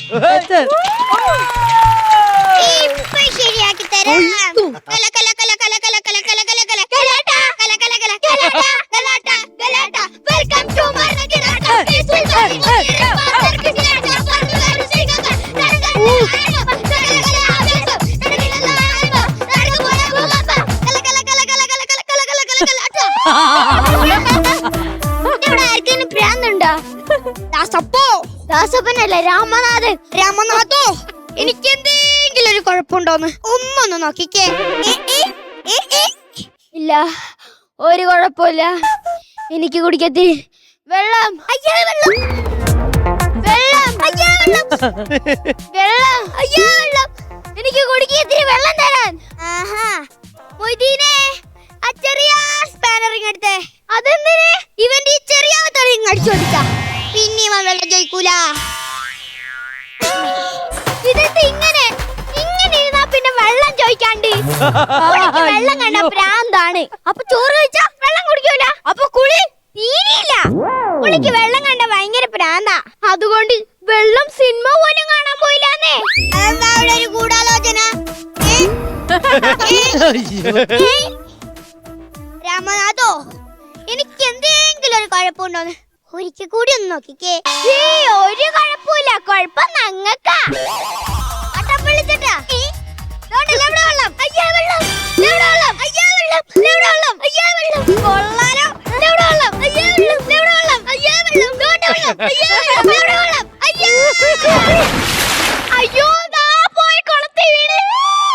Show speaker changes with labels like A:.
A: ഇപ്പൊ ശരിയാക്കി തരാം. കല കല കല കല കല കല കല കല കല കലാട്ട കല കല കല കലാട്ട കലാട്ട കലാട്ട വെൽക്കം ടു മർണകിനാട്ട പീസ്ഫുൾ ഗാർഡൻ ഫാദർ കിസിനാട്ട ഫാദർ സിംഗക കല ദാസപ്പനല്ല രാമനാഥൻ. രാമനാഥോ, എനിക്ക് എന്തെങ്കിലും ഒരു കുഴപ്പമുണ്ടോന്ന് ഒന്നൊന്ന് നോക്കിക്കേ. ഇല്ല, ഒരു കുഴപ്പമില്ല. എനിക്ക് കുടിക്കത്തി വെള്ളം. അയ്യോ വെള്ളം, വെള്ളം, അയ്യോ വെള്ളം, വെള്ളം, അയ്യോ വെള്ളം. എനിക്ക് കുടിക്കത്തി വെള്ളം തരാൻ. മൊയ്തീനെ, ആ ചെറിയ സ്പാനറിങ് എടുത്തേ. അതെന്തിനെ? ഇവന്റെ ഈ ചെറിയ തളിങ് അടിച്ചു കൊടുക്ക. പിന്നെ ഇവൻ വെള്ളം ചോദിക്കൂല. ഇതെന്ത് ഇങ്ങനെ ഇങ്ങനെ ഇരുന്നാ പിന്നെ വെള്ളം ചോദിക്കാണ്ട്? വെള്ളം കണ്ട പ്രാന്താണ്. അപ്പൊ ചോറ് കഴിച്ചാ വെള്ളം കുടിക്കൂല. അപ്പൊ കുളി തീരെയില്ല. കുളിക്ക് വെള്ളം കണ്ട ഭയങ്കര പ്രാന്താ. അതുകൊണ്ട് വെള്ളം സിനിമ പോലും കാണാൻ പോയില്ലാന്നേ. അതെന്താ അവിടെ ഒരു ഗൂഢാലോചന? രാമനാഥോ, എനിക്ക് എന്തെങ്കിലും ഒരു കുഴപ്പമുണ്ടോന്ന് ഒരിക്കൽ കൂടി ഒന്ന് നോക്കിക്കേ. ഒരു കുഴപ്പമില്ല. കുഴപ്പം ഞങ്ങക്കാ. വെള്ളം, അയ്യാ വെള്ളം, വെള്ളം, അയ്യാ വെള്ളം, വെള്ളം, അയ്യാ വെള്ളം, കൊള്ളാലോ. വെള്ളം, അയ്യാ വെള്ളം, വെള്ളം, അയ്യാ വെള്ളം, വെള്ളം, അയ്യാ വെള്ളം, അയ്യോ